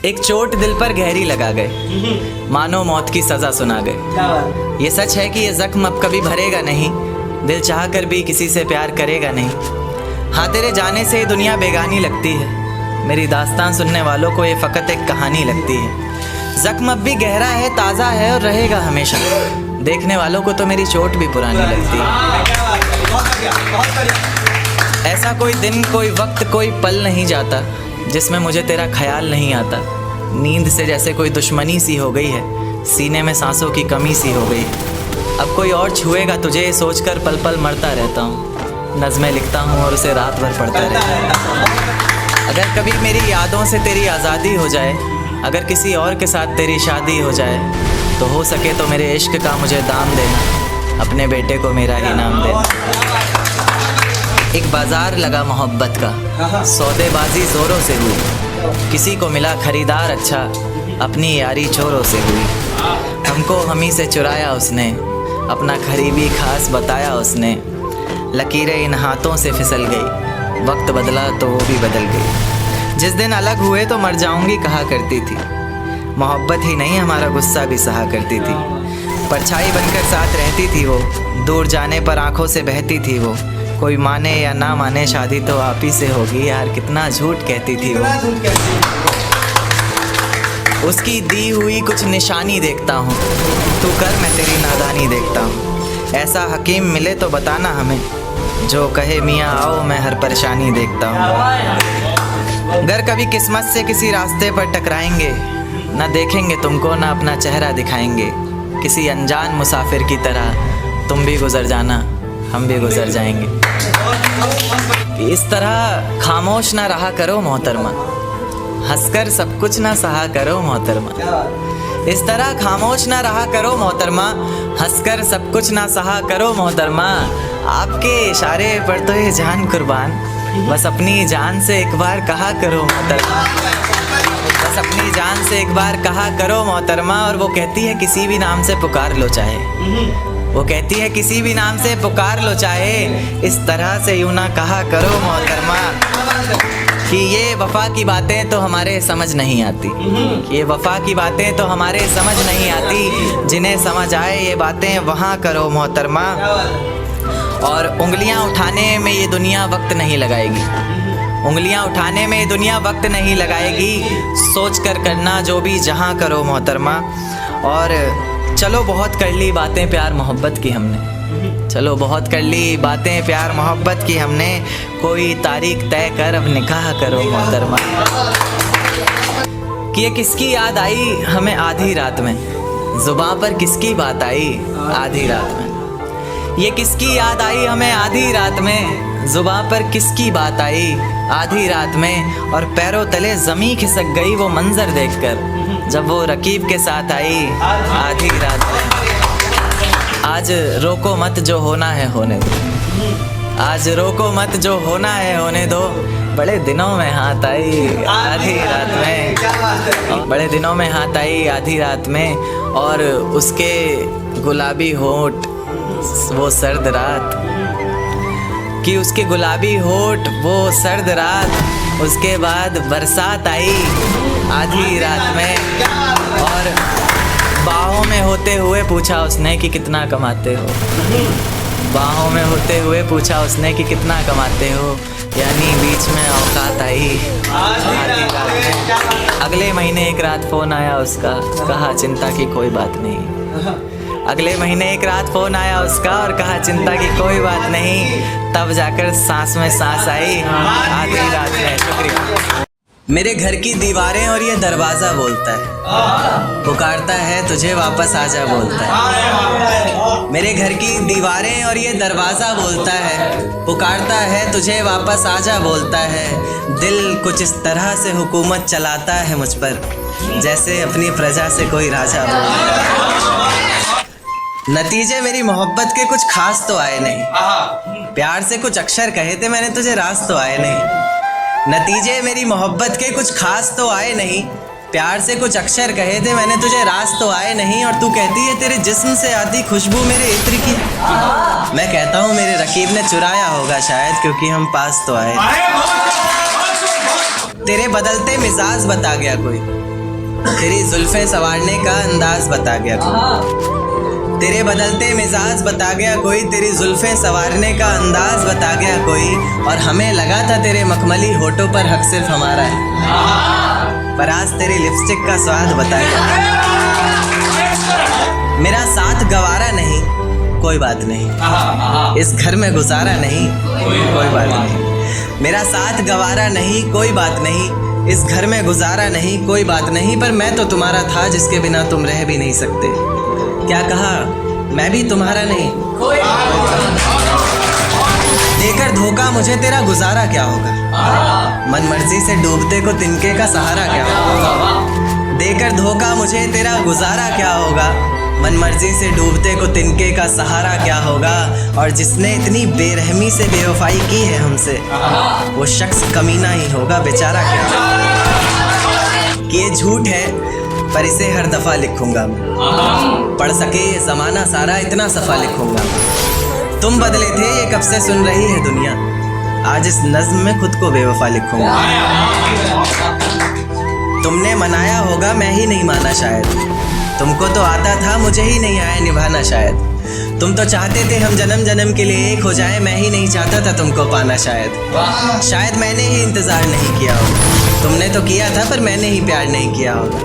एक चोट दिल पर गहरी लगा गए, मानो मौत की सजा सुना गए। ये सच है कि ये जख्म अब कभी भरेगा नहीं, दिल चाह कर भी किसी से प्यार करेगा नहीं। हाँ, तेरे जाने से ये दुनिया बेगानी लगती है, मेरी दास्तान सुनने वालों को ये फ़कत एक कहानी लगती है। जख्म अब भी गहरा है, ताज़ा है और रहेगा हमेशा, देखने वालों को तो मेरी चोट भी पुरानी लगती है। ऐसा कोई दिन, कोई वक्त, कोई पल नहीं जाता जिसमें मुझे तेरा ख्याल नहीं आता। नींद से जैसे कोई दुश्मनी सी हो गई है, सीने में सांसों की कमी सी हो गई है। अब कोई और छुएगा तुझे सोचकर पल पल मरता रहता हूँ। नज़में लिखता हूँ और उसे रात भर पढ़ता रहता हूँ। अगर कभी मेरी यादों से तेरी आज़ादी हो जाए, अगर किसी और के साथ तेरी शादी हो जाए, तो हो सके तो मेरे इश्क का मुझे दाम देना, अपने बेटे को मेरा ही नाम देना। एक बाजार लगा मोहब्बत का, सौदेबाजी जोरों से हुई, किसी को मिला खरीदार अच्छा, अपनी यारी चोरों से हुई। हमको हमी से चुराया उसने, अपना करीबी खास बताया उसने। लकीरें इन हाथों से फिसल गई, वक्त बदला तो वो भी बदल गई। जिस दिन अलग हुए तो मर जाऊंगी कहा करती थी, मोहब्बत ही नहीं हमारा गुस्सा भी सहा करती थी। परछाई बनकर साथ रहती थी वो, दूर जाने पर आंखों से बहती थी वो। कोई माने या ना माने शादी तो आप ही से होगी, यार कितना झूठ कहती थी वो। उसकी दी हुई कुछ निशानी देखता हूँ, तू कर मैं तेरी नादानी देखता हूँ। ऐसा हकीम मिले तो बताना हमें, जो कहे मियाँ आओ मैं हर परेशानी देखता हूँ। अगर कभी किस्मत से किसी रास्ते पर टकराएंगे, ना देखेंगे तुमको ना अपना चेहरा दिखाएंगे। किसी अनजान मुसाफिर की तरह तुम भी गुजर जाना, हम भी गुजर जाएंगे। इस तरह खामोश ना रहा करो मोहतरमा, हंसकर सब कुछ ना सहा करो मोहतरमा। इस तरह खामोश ना रहा करो मोहतरमा, हंसकर सब कुछ ना सहा करो मोहतरमा। आपके इशारे पर तो ये जान कुर्बान, बस अपनी जान से एक बार कहा करो मोहतरमा। बस अपनी जान से एक बार कहा करो मोहतरमा। और वो कहती है किसी भी नाम से पुकार लो चाहे, वो कहती है किसी भी नाम से पुकार लो चाहे, इस तरह से यूं ना कहा करो मोहतरमा। कि ये वफ़ा की बातें तो हमारे समझ नहीं आती, ये वफ़ा की बातें तो हमारे समझ नहीं आती। जिन्हें समझ आए ये बातें वहाँ करो मोहतरमा। और उंगलियाँ उठाने में ये दुनिया वक्त नहीं लगाएगी, उंगलियाँ उठाने में ये दुनिया वक्त नहीं लगाएगी। सोच कर करना जो भी जहाँ करो मोहतरमा। और चलो बहुत कर ली बातें प्यार मोहब्बत की हमने, चलो बहुत कर ली बातें प्यार मोहब्बत की हमने। कोई तारीख तय कर अब निकाह करो मोहतरमा। कि ये किसकी याद आई हमें आधी रात में, जुबां पर किसकी बात आई आधी रात में। ये किसकी याद आई हमें आधी रात में, जुबां पर किसकी बात आई आधी रात में। और पैरों तले ज़मीं खिसक गई वो मंजर देखकर, जब वो रकीब के साथ आई आधी रात में। आज रोको मत जो होना है होने दो, आज रोको मत जो होना है होने दो। बड़े दिनों में हाथ आई आधी रात में, बड़े दिनों में हाथ आई आधी रात में। और उसके गुलाबी होंठ वो सर्द रात, कि उसके गुलाबी होंठ वो सर्द रात। उसके बाद बरसात आई आधी रात में। और बाहों में होते हुए पूछा उसने कि कितना कमाते हो, बाहों में होते हुए पूछा उसने कि कितना कमाते हो। यानी बीच में औकात आई आधी रात में। अगले महीने एक रात फ़ोन आया उसका, कहा चिंता की कोई बात नहीं। अगले महीने एक रात फ़ोन आया उसका और कहा चिंता की कोई बात नहीं। तब जाकर सांस में सांस आई आधी रात में। शुक्रिया। मेरे घर की दीवारें और ये दरवाज़ा बोलता है, पुकारता है तुझे वापस आजा बोलता है। मेरे घर की दीवारें और ये दरवाज़ा बोलता है, पुकारता है तुझे वापस आजा बोलता है। दिल कुछ इस तरह से हुकूमत चलाता है मुझ पर, जैसे अपनी प्रजा से कोई राजा बोलता है। नतीजे मेरी मोहब्बत के कुछ खास तो आए नहीं, प्यार से कुछ अक्षर कहे थे मैंने तुझे रास तो आए नहीं। नतीजे मेरी मोहब्बत के कुछ खास तो आए नहीं, प्यार से कुछ अक्षर कहे थे मैंने तुझे रास तो आए नहीं। और तू कहती है तेरे जिस्म से आती खुशबू मेरे इत्र की, मैं कहता हूँ मेरे रकीब ने चुराया होगा शायद, क्योंकि हम पास तो आए। तेरे बदलते मिजाज बता गया कोई, तेरी जुल्फें संवारने का अंदाज बता गया कोई, तेरे बदलते मिजाज बता गया कोई, तेरी जुल्फें संवारने का अंदाज बता गया कोई। और हमें लगा था तेरे मखमली होठों पर हक सिर्फ हमारा है, पर आज तेरी लिपस्टिक का स्वाद बता गया। मेरा साथ गवारा नहीं कोई बात नहीं, इस घर में गुजारा नहीं कोई बात नहीं। मेरा साथ गवारा नहीं कोई बात नहीं, इस घर में गुजारा नहीं कोई बात नहीं। पर मैं तो तुम्हारा था जिसके बिना तुम रह भी नहीं सकते। क्या कहा, मैं भी तुम्हारा नहीं। देकर धोखा मुझे तेरा गुजारा क्या होगा, मन मर्जी से डूबते को तिनके का सहारा क्या होगा। देकर धोखा मुझे तेरा गुजारा क्या होगा, मन मर्जी से डूबते को तिनके का सहारा क्या होगा। और जिसने इतनी बेरहमी से बेवफाई की है हमसे, वो शख्स कमीना ही होगा बेचारा क्या होगा। कि ये झूठ है पर इसे हर दफा लिखूंगा मैं, पढ़ सके ये जमाना सारा इतना सफा लिखूंगा। तुम बदले थे ये कब से सुन रही है दुनिया, आज इस नज्म में खुद को बेवफा लिखूंगा। तुमने मनाया होगा मैं ही नहीं माना शायद, तुमको तो आता था मुझे ही नहीं आया निभाना शायद। तुम तो चाहते थे हम जन्म जन्म के लिए एक हो जाए, मैं ही नहीं चाहता था तुमको पाना शायद। शायद मैंने ही इंतज़ार नहीं किया होगा, तुमने तो किया था पर मैंने ही प्यार नहीं किया होगा।